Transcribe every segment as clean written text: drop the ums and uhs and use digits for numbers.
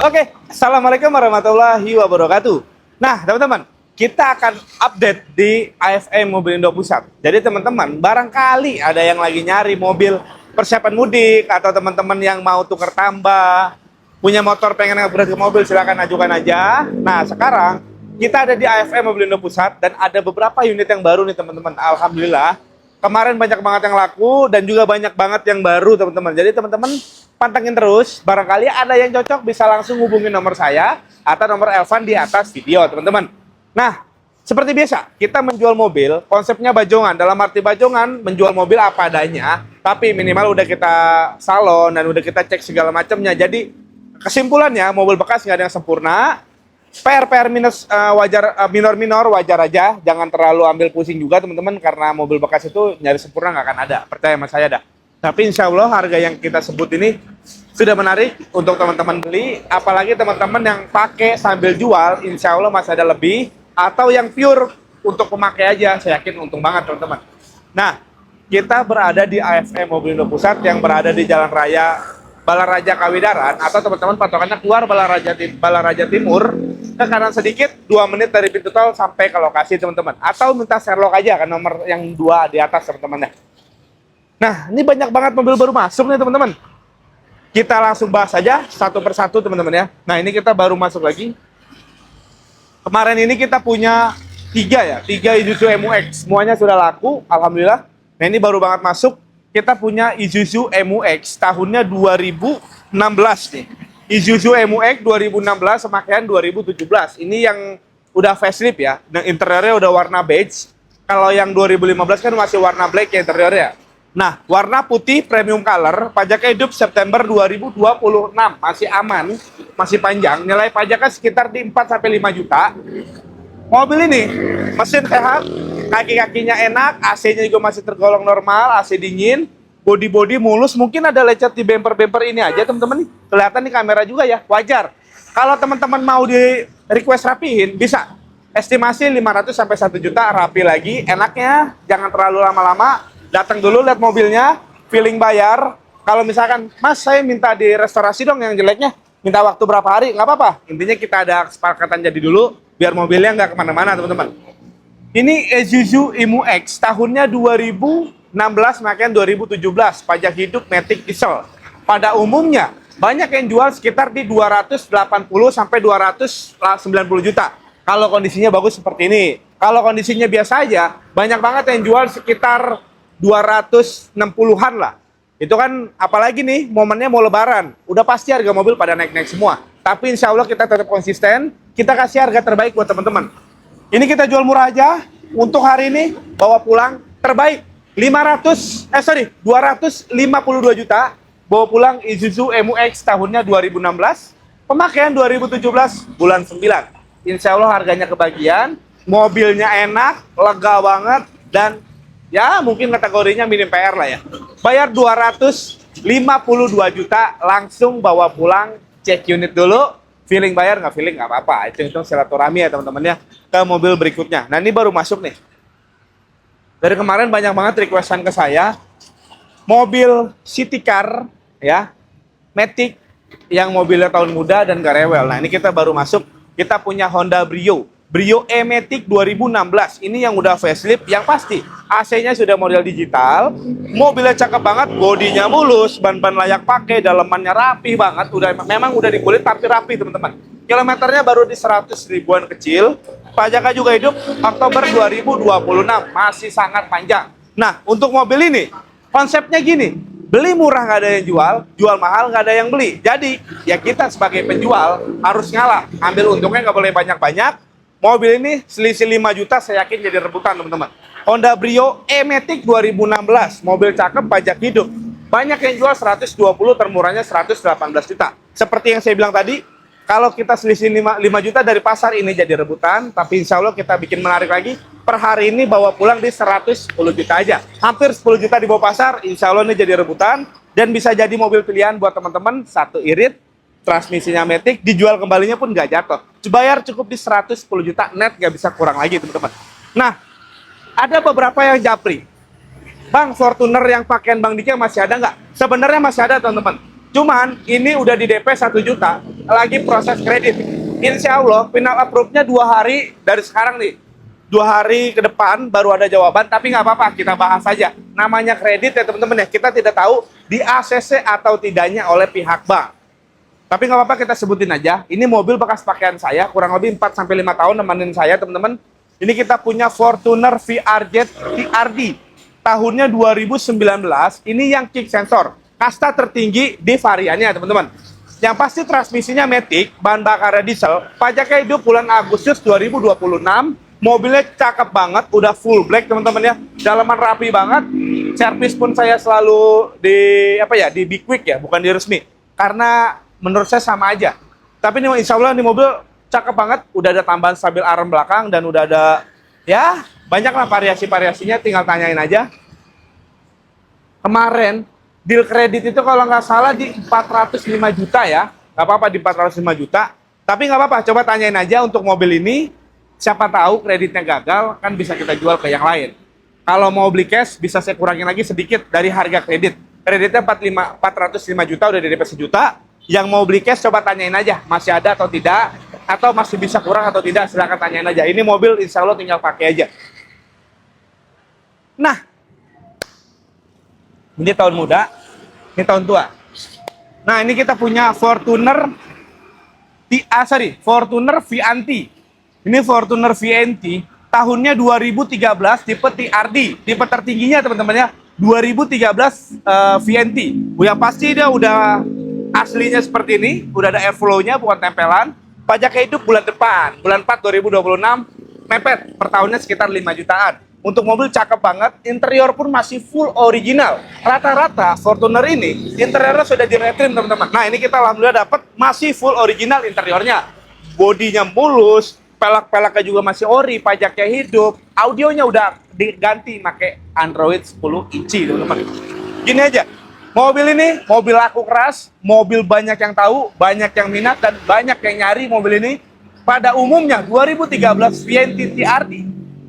Oke, Assalamualaikum warahmatullahi wabarakatuh. Nah, teman-teman, kita akan update di AFM Mobil Indo Pusat. Jadi teman-teman, barangkali ada yang lagi nyari mobil persiapan mudik, atau teman-teman yang mau tukar tambah, punya motor pengen upgrade ke mobil, silakan ajukan aja. Nah, sekarang kita ada di AFM Mobil Indo Pusat, dan ada beberapa unit yang baru nih teman-teman. Alhamdulillah, kemarin banyak banget yang laku, dan juga banyak banget yang baru teman-teman. Jadi teman-teman pantengin terus, barangkali ada yang cocok bisa langsung hubungin nomor saya atau nomor Elvan di atas video teman-teman. Nah, seperti biasa kita menjual mobil, konsepnya bajongan. Dalam arti bajongan, menjual mobil apa adanya, tapi minimal udah kita salon dan udah kita cek segala macamnya. Jadi kesimpulannya, mobil bekas nggak ada yang sempurna. PR minus wajar, minor wajar aja, jangan terlalu ambil pusing juga teman-teman, karena mobil bekas itu nyari sempurna nggak akan ada, percaya sama saya dah. Tapi insya Allah harga yang kita sebut ini sudah menarik untuk teman-teman beli. Apalagi teman-teman yang pakai sambil jual, insya Allah masih ada lebih. Atau yang pure untuk pemakai aja, saya yakin untung banget teman-teman. Nah, kita berada di AFM Mobil Indo Pusat yang berada di Jalan Raya Balaraja Kawidaran. Atau teman-teman patokannya keluar Balaraja Timur, ke kanan sedikit, 2 menit dari pintu tol sampai ke lokasi teman-teman. Atau minta Sherlock aja kan, nomor yang 2 di atas teman-teman ya. Nah, ini banyak banget mobil baru masuk nih teman-teman. Kita langsung bahas aja satu persatu teman-teman ya. Nah, ini kita baru masuk lagi. Kemarin ini kita punya 3 Isuzu MU-X. Semuanya sudah laku, alhamdulillah. Nah, ini baru banget masuk. Kita punya Isuzu MU-X tahunnya 2016 nih. Isuzu MU-X 2016, pemakaian 2017. Ini yang udah facelift ya. Dan interiornya udah warna beige. Kalau yang 2015 kan masih warna black ya interiornya. Nah, warna putih premium color, pajaknya hidup September 2026, masih aman, masih panjang. Nilai pajaknya sekitar di 4-5 juta. Mobil ini mesin sehat, kaki-kakinya enak, AC-nya juga masih tergolong normal, AC dingin, body mulus. Mungkin ada lecet di bumper ini aja teman-teman. Kelihatan di kamera juga ya, wajar. Kalau teman-teman mau di request rapihin, bisa. Estimasi 500 sampai 1 juta, rapi lagi. Enaknya jangan terlalu lama-lama. Datang dulu, lihat mobilnya, feeling bayar. Kalau misalkan, Mas saya minta di restorasi dong yang jeleknya, minta waktu berapa hari, nggak apa-apa. Intinya kita ada kesepakatan jadi dulu, biar mobilnya nggak kemana-mana teman-teman. Ini Isuzu MU-X, tahunnya 2016, makanya 2017, pajak hidup Matic diesel. Pada umumnya, banyak yang jual sekitar di 280 sampai 290 juta. Kalau kondisinya bagus seperti ini. Kalau kondisinya biasa aja, banyak banget yang jual sekitar 260-an lah. Itu kan apalagi nih momennya mau lebaran, udah pasti harga mobil pada naik-naik semua. Tapi insya Allah kita tetap konsisten, kita kasih harga terbaik buat teman-teman. Ini kita jual murah aja, untuk hari ini bawa pulang terbaik 252 juta, bawa pulang Isuzu MU-X tahunnya 2016, pemakaian 2017 bulan 9. Insya Allah harganya kebagian, mobilnya enak, lega banget, dan ya mungkin kategorinya minim PR lah ya. Bayar 252 juta, langsung bawa pulang, cek unit dulu, feeling bayar nggak feeling nggak apa-apa. Hitung-hitung silaturahmi ya teman-teman ya, ke mobil berikutnya. Nah, ini baru masuk nih. Dari kemarin banyak banget requestan ke saya, mobil city car ya, Matic yang mobilnya tahun muda dan gak rewel. Nah, ini kita baru masuk, kita punya Honda Brio E-Matic 2016. Ini yang udah facelift, yang pasti AC-nya sudah model digital, mobilnya cakep banget, bodinya mulus, ban-ban layak pakai, dalemannya rapi banget, memang udah dikulit tapi rapi teman-teman. Kilometernya baru di 100 ribuan kecil, pajaknya juga hidup Oktober 2026, masih sangat panjang. Nah, untuk mobil ini konsepnya gini, beli murah nggak ada yang jual, jual mahal nggak ada yang beli. Jadi ya kita sebagai penjual harus ngalah, ambil untungnya nggak boleh banyak-banyak. Mobil ini selisih 5 juta saya yakin jadi rebutan teman-teman. Honda Brio E-Matic 2016, mobil cakep, pajak hidup. Banyak yang jual 120, termurahnya 118 juta. Seperti yang saya bilang tadi, kalau kita selisih 5 juta dari pasar ini jadi rebutan, tapi insya Allah kita bikin menarik lagi. Per hari ini bawa pulang di 110 juta aja. Hampir 10 juta di bawah pasar, insya Allah ini jadi rebutan. Dan bisa jadi mobil pilihan buat teman-teman, 1 irit, transmisinya Matic, dijual kembalinya pun nggak jatuh. Bayar cukup di 110 juta net, nggak bisa kurang lagi teman-teman. Nah, ada beberapa yang japri. Bang, Fortuner yang pakaian Bang Dika masih ada nggak? Sebenarnya masih ada teman-teman. Cuman ini udah di DP 1 juta, lagi proses kredit. Insya Allah final approve-nya 2 hari dari sekarang nih. 2 hari ke depan baru ada jawaban, tapi nggak apa-apa, kita bahas saja. Namanya kredit ya teman-teman ya, kita tidak tahu di ACC atau tidaknya oleh pihak bank. Tapi nggak apa-apa, kita sebutin aja. Ini mobil bekas pakaian saya, kurang lebih 4-5 tahun nemenin saya teman-teman. Ini kita punya Fortuner VRZ TRD. Tahunnya 2019, ini yang kick sensor. Kasta tertinggi di variannya teman-teman. Yang pasti transmisinya matic, bahan bakarnya diesel, pajaknya hidup bulan Agustus 2026. Mobilnya cakep banget, udah full black teman-teman ya. Dalaman rapi banget. Servis pun saya selalu di Big Quick ya, bukan di resmi. Karena menurut saya sama aja. Tapi ini insya Allah ini mobil cakep banget, udah ada tambahan stabil arm belakang dan udah ada ya banyak lah variasi-variasinya, tinggal tanyain aja. Kemarin deal kredit itu kalau nggak salah di 405 juta ya, nggak apa-apa di 405 juta. Tapi nggak apa-apa, coba tanyain aja untuk mobil ini. Siapa tahu kreditnya gagal, kan bisa kita jual ke yang lain. Kalau mau beli cash, bisa saya kurangin lagi sedikit dari harga kredit. Kreditnya 405 juta, udah di DP 1 juta. Yang mau beli cash, coba tanyain aja, masih ada atau tidak, atau masih bisa kurang atau tidak, silahkan tanyain aja. Ini mobil insya Allah tinggal pakai aja. Nah, ini tahun muda, ini tahun tua. Nah, ini kita punya Fortuner Fortuner VNT. Ini Fortuner VNT, tahunnya 2013, tipe TRD, tipe tertingginya teman-teman ya, 2013 VNT. Yang pasti dia udah aslinya seperti ini, udah ada airflow-nya, bukan tempelan. Pajaknya hidup bulan depan, bulan 4 2026, mepet, per tahunnya sekitar 5 jutaan. Untuk mobil cakep banget, interior pun masih full original. Rata-rata Fortuner ini, interiornya sudah diretrim teman-teman. Nah ini kita alhamdulillah dapat masih full original interiornya. Bodinya mulus, pelak-pelaknya juga masih ori, pajaknya hidup, audionya udah diganti pakai Android 10 inci teman-teman. Gini aja, mobil ini mobil laku keras, mobil banyak yang tahu, banyak yang minat dan banyak yang nyari mobil ini. Pada umumnya 2013 VNT TRD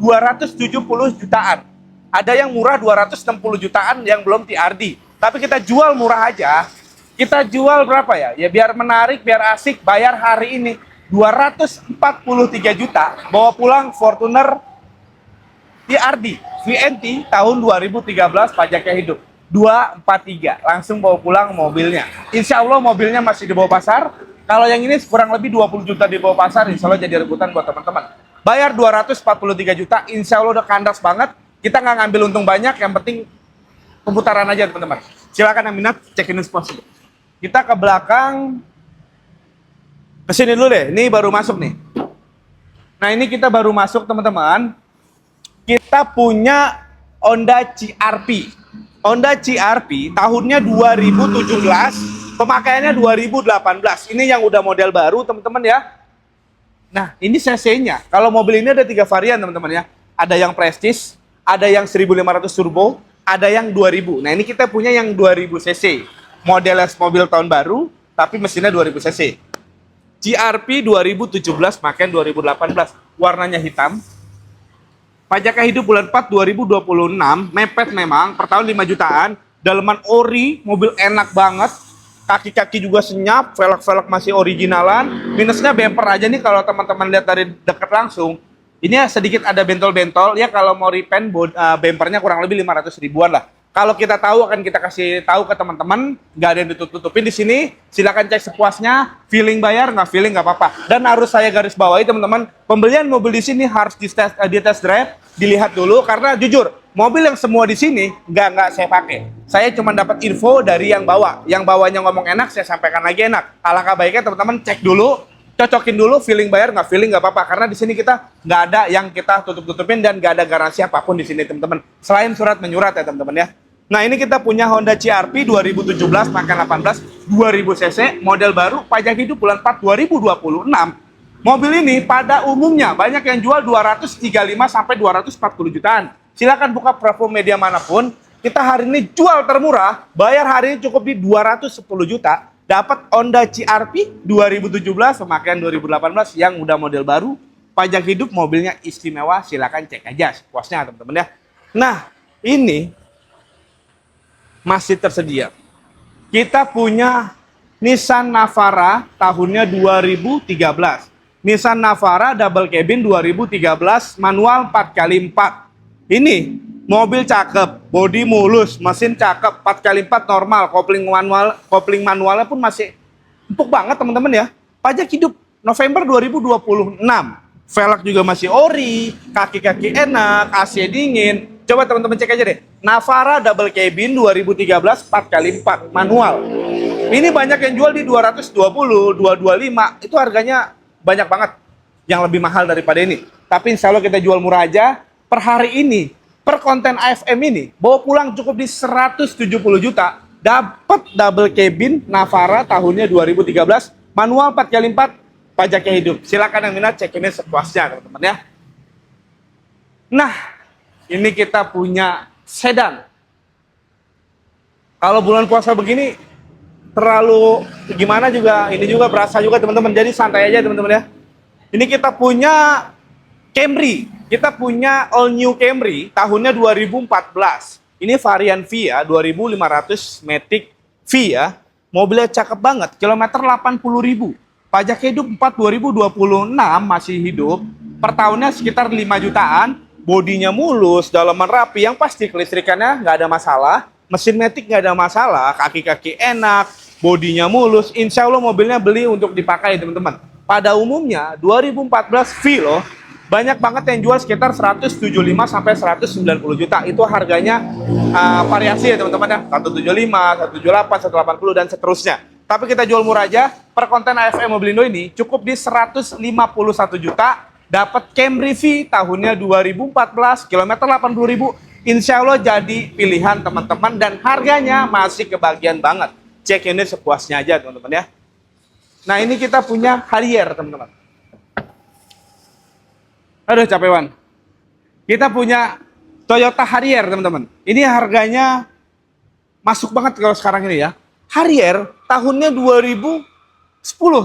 270 jutaan. Ada yang murah 260 jutaan yang belum TRD. Tapi kita jual murah aja. Kita jual berapa ya? Ya biar menarik, biar asik, bayar hari ini 243 juta, bawa pulang Fortuner TRD VNT tahun 2013, pajaknya hidup 243, langsung bawa pulang mobilnya. Insya Allah mobilnya masih di bawah pasar. Kalau yang ini kurang lebih 20 juta di bawah pasar, insya Allah jadi rebutan buat teman-teman. Bayar 243 juta, insya Allah udah kandas banget. Kita nggak ngambil untung banyak, yang penting pemutaran aja teman-teman. Silakan yang minat, cekin sponsor. Kita ke belakang. Kesini dulu deh, ini baru masuk nih. Nah ini kita baru masuk teman-teman. Kita punya Honda CR-V. Honda CR-V tahunnya 2017, pemakaiannya 2018. Ini yang udah model baru teman-teman ya. Nah ini cc-nya, kalau mobil ini ada 3 varian teman-teman ya. Ada yang Prestige, ada yang 1500 turbo, ada yang 2000. Nah ini kita punya yang 2000 cc. Modelnya mobil tahun baru, tapi mesinnya 2000 cc. CR-V 2017, pakaian 2018, warnanya hitam. Pajaknya hidup bulan 4 2026, mepet memang, per tahun 5 jutaan. Dalaman ori, mobil enak banget. Kaki-kaki juga senyap, velg-velg masih originalan. Minusnya bumper aja nih kalau teman-teman lihat dari dekat langsung. Ini ya sedikit ada bentol-bentol, ya kalau mau repaint bumpernya kurang lebih 500 ribuan lah. Kalau kita tahu akan kita kasih tahu ke teman-teman, nggak ada yang ditutup-tutupin di sini. Silakan cek sepuasnya, feeling bayar nggak feeling nggak apa-apa. Dan harus saya garis bawahi teman-teman, pembelian mobil di sini harus di test drive, dilihat dulu karena jujur mobil yang semua di sini nggak saya pakai. Saya cuma dapat info dari yang bawa, yang bawanya ngomong enak, saya sampaikan lagi enak. Alangkah baiknya teman-teman cek dulu, cocokin dulu, feeling bayar nggak feeling nggak apa-apa karena di sini kita nggak ada yang kita tutup-tutupin dan nggak ada garansi apapun di sini teman-teman. Selain surat menyurat ya teman-teman ya. Nah ini kita punya Honda CR-V 2017, pakaian 18, 2000 cc, model baru, pajak hidup bulan 4 2026. Mobil ini pada umumnya banyak yang jual 235 sampai 240 jutaan. Silakan buka platform media manapun. Kita hari ini jual termurah, bayar hari ini cukup di 210 juta. Dapat Honda CR-V 2017, pemakaian 2018 yang udah model baru, pajak hidup, mobilnya istimewa. Silakan cek aja puasnya teman-teman ya. Nah ini masih tersedia. Kita punya Nissan Navara tahunnya 2013. Nissan Navara double cabin 2013, manual 4x4. Ini mobil cakep, bodi mulus, mesin cakep, 4x4 normal, kopling manualnya pun masih empuk banget teman-teman ya. Pajak hidup November 2026. Velg juga masih ori, kaki-kaki enak, AC dingin. Coba teman-teman cek aja deh. Navara double cabin 2013 4x4 manual. Ini banyak yang jual di 220, 225. Itu harganya banyak banget yang lebih mahal daripada ini. Tapi insya Allah kita jual murah aja. Per hari ini, per konten AFM ini, bawa pulang cukup di 170 juta. Dapat double cabin Navara tahunnya 2013, manual 4x4, pajaknya hidup. Silakan yang minat cek ini sepuasnya teman-teman ya. Nah, ini kita punya sedan. Kalau bulan puasa begini terlalu gimana juga, ini juga berasa juga teman-teman. Jadi santai aja teman-teman ya. Ini kita punya Camry. Kita punya all new Camry tahunnya 2014. Ini varian V ya, 2500 Matic V ya. Mobilnya cakep banget, kilometer 80.000. Pajak hidup 4 2026 masih hidup. Per tahunnya sekitar 5 jutaan. Bodinya mulus, dalaman rapi, yang pasti kelistrikannya nggak ada masalah. Mesin Matic nggak ada masalah, kaki-kaki enak, bodinya mulus. Insya Allah mobilnya beli untuk dipakai teman-teman. Pada umumnya 2014 V loh, banyak banget yang jual sekitar 175 sampai 190 juta. Itu harganya variasi ya teman-teman ya, 175, 178, 180 dan seterusnya. Tapi kita jual murah aja. Per konten AFM Mobilindo ini cukup di 151 juta. Dapat Camry V tahunnya 2014, kilometer 80.000. Insya Allah jadi pilihan teman-teman dan harganya masih kebagian banget. Cek ini sepuasnya aja teman-teman ya. Nah ini kita punya Harrier teman-teman. Aduh capek Wan. Kita punya Toyota Harrier teman-teman. Ini harganya masuk banget kalau sekarang ini ya. Harrier tahunnya 2010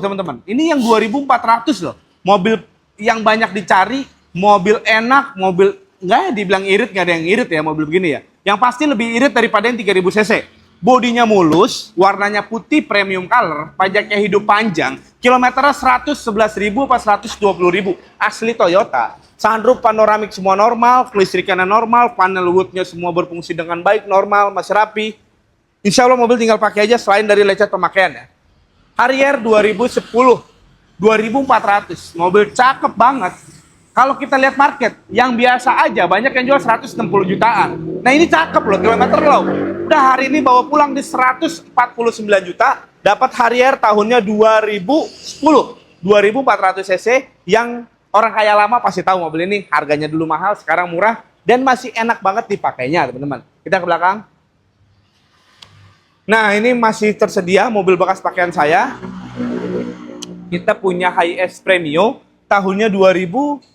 teman-teman. Ini yang 2400 loh. Mobil yang banyak dicari, mobil enak, mobil nggak ya dibilang irit, nggak ada yang irit ya mobil begini ya. Yang pasti lebih irit daripada yang 3000 cc. Bodinya mulus, warnanya putih premium color, pajaknya hidup panjang, kilometernya 111.000 pas 120.000. Asli Toyota. Sunroof panoramik semua normal, kelistrikannya normal, panel woodnya semua berfungsi dengan baik, normal, masih rapi. Insya Allah mobil tinggal pakai aja selain dari lecet pemakaian ya. Harrier 2010, 2400, mobil cakep banget. Kalau kita lihat market, yang biasa aja banyak yang jual 160 jutaan. Nah ini cakep loh, kilometer low. Udah hari ini bawa pulang di 149 juta, dapat Harrier tahunnya 2010, 2400 cc, yang orang kaya lama pasti tahu mobil ini harganya dulu mahal, sekarang murah, dan masih enak banget dipakainya teman-teman. Kita ke belakang. Nah ini masih tersedia mobil bekas pakaian saya. Kita punya Hiace Premio tahunnya 2022.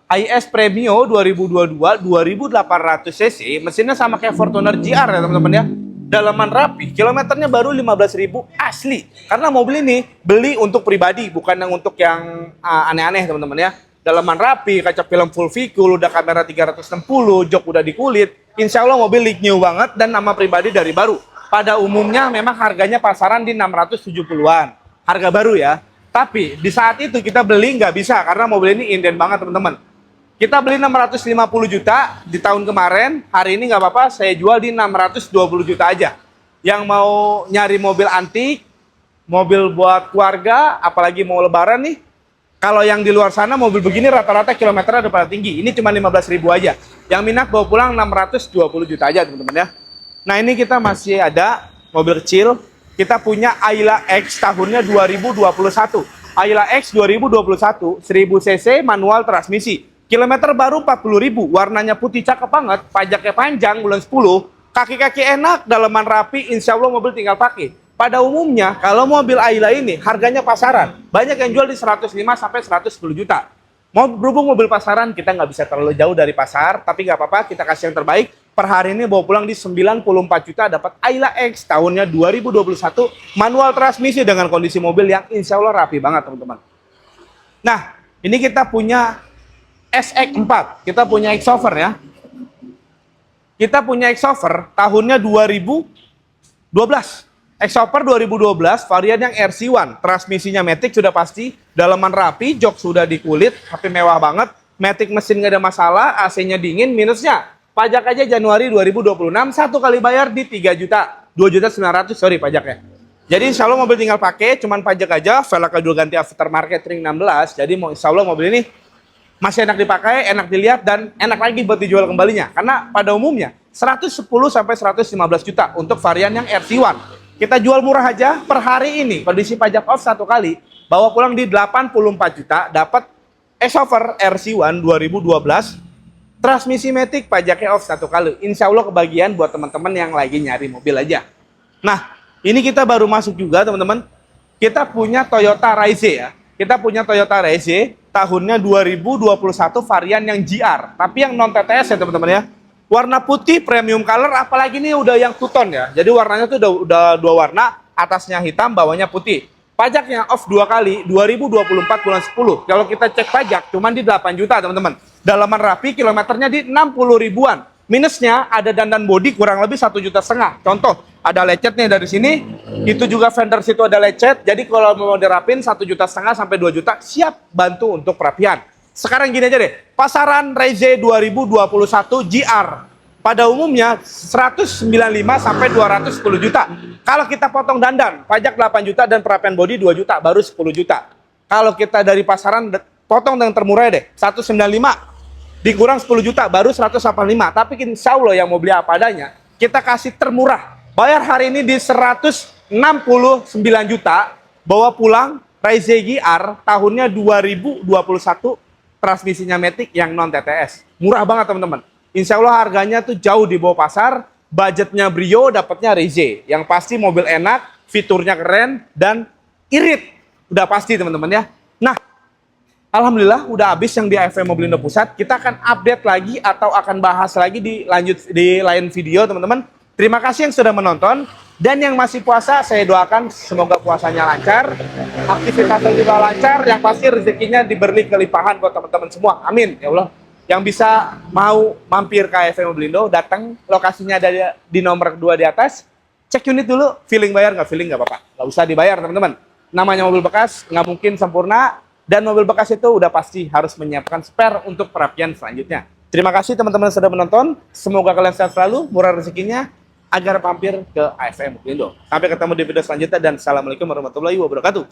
Hiace Premio 2022 2800 cc, mesinnya sama kayak Fortuner GR ya teman-teman ya. Dalaman rapi, kilometernya baru 15.000 asli. Karena mobil ini beli untuk pribadi, bukan yang untuk yang aneh-aneh teman-teman ya. Dalaman rapi, kaca film full vehicle, udah kamera 360, jok udah dikulit. Insya Allah mobil leak new banget dan nama pribadi dari baru. Pada umumnya memang harganya pasaran di 670-an. Harga baru ya. Tapi di saat itu kita beli nggak bisa karena mobil ini inden banget teman-teman. Kita beli 650 juta di tahun kemarin, hari ini nggak apa-apa saya jual di 620 juta aja. Yang mau nyari mobil antik, mobil buat keluarga, apalagi mau lebaran nih, kalau yang di luar sana mobil begini rata-rata kilometernya udah pada tinggi, ini cuma 15.000 aja. Yang minat bawa pulang 620 juta aja teman-teman ya. Nah ini kita masih ada mobil kecil. Kita punya Ayla X tahunnya 2021. Ayla X 2021, 1000 cc manual transmisi. Kilometer baru 40.000, warnanya putih cakep banget, pajaknya panjang bulan 10, kaki-kaki enak, dalaman rapi, insya Allah mobil tinggal pakai. Pada umumnya, kalau mobil Ayla ini harganya pasaran, banyak yang jual di 105 sampai 110 juta. Berhubung mobil pasaran, kita nggak bisa terlalu jauh dari pasar, tapi nggak apa-apa, kita kasih yang terbaik. Per hari ini bawa pulang di 94 juta, dapat Ayla X tahunnya 2021, manual transmisi dengan kondisi mobil yang insya Allah rapi banget teman-teman. Nah, ini kita punya SX4, kita punya X-Over ya. Kita punya X-Over tahunnya 2012. Exhopper 2012 varian yang RC1, transmisinya Matic sudah pasti, dalaman rapi, jok sudah dikulit, tapi mewah banget. Matic mesin nggak ada masalah, AC-nya dingin. Minusnya pajak aja Januari 2026 satu kali bayar di 3 juta, 2.900.000 sorry pajaknya. Jadi insya Allah mobil tinggal pakai, cuman pajak aja, velg juga ganti aftermarket ring 16. Jadi mau insya Allah mobil ini masih enak dipakai, enak dilihat, dan enak lagi buat dijual kembalinya. Karena pada umumnya 110 sampai 115 juta untuk varian yang RC1. Kita jual murah aja per hari ini, kondisi pajak off satu kali, bawa pulang di 84 juta, dapat Exhopper RC1 2012, transmisi Matic, pajaknya off satu kali. Insya Allah kebagian buat teman-teman yang lagi nyari mobil aja. Nah, ini kita baru masuk juga teman-teman, kita punya Toyota Raize ya. Kita punya Toyota Raize, tahunnya 2021 varian yang GR, tapi yang non TTS ya teman-teman ya. Warna putih premium color, apalagi ini udah yang two tone ya. Jadi warnanya tuh udah dua warna, atasnya hitam, bawahnya putih. Pajaknya off 2 kali, 2024 bulan 10. Kalau kita cek pajak, cuman di 8 juta teman-teman. Dalaman rapi, kilometernya di 60 ribuan. Minusnya ada dandan bodi kurang lebih 1,5 juta. Contoh, ada lecet nih dari sini, itu juga fender situ ada lecet. Jadi kalau mau dirapin 1,5 juta sampai 2 juta, siap bantu untuk perapian. Sekarang gini aja deh, pasaran Raize 2021 GR pada umumnya 195 sampai 210 juta. Kalau kita potong dandan, pajak 8 juta dan perapian bodi 2 juta, baru 10 juta. Kalau kita dari pasaran potong dengan termurah deh, 195 dikurang 10 juta, baru 185. Tapi insya Allah yang mau beli apa adanya, kita kasih termurah. Bayar hari ini di 169 juta, bawa pulang Raize GR tahunnya 2021, transmisinya Matic yang non TTS. Murah banget teman-teman. Insya Allah harganya tuh jauh di bawah pasar. Budgetnya Brio, dapatnya Raize. Yang pasti mobil enak, fiturnya keren, dan irit. Udah pasti teman-teman ya. Nah, alhamdulillah udah habis yang di AFM Mobilindo Pusat. Kita akan update lagi atau akan bahas lagi di lain video teman-teman. Terima kasih yang sudah menonton. Dan yang masih puasa, saya doakan semoga puasanya lancar, aktivitasnya juga lancar, yang pasti rezekinya diberi kelimpahan buat teman-teman semua. Amin, ya Allah. Yang bisa mau mampir ke AFM Mobilindo, datang, lokasinya ada di nomor 2 di atas. Cek unit dulu, feeling bayar nggak? Feeling nggak apa-apa. Nggak usah dibayar teman-teman. Namanya mobil bekas, nggak mungkin sempurna, dan mobil bekas itu udah pasti harus menyiapkan spare untuk perapian selanjutnya. Terima kasih teman-teman sudah menonton. Semoga kalian sehat selalu, murah rezekinya, agar mampir ke AFM Mobilindo. Sampai ketemu di video selanjutnya dan assalamualaikum warahmatullahi wabarakatuh.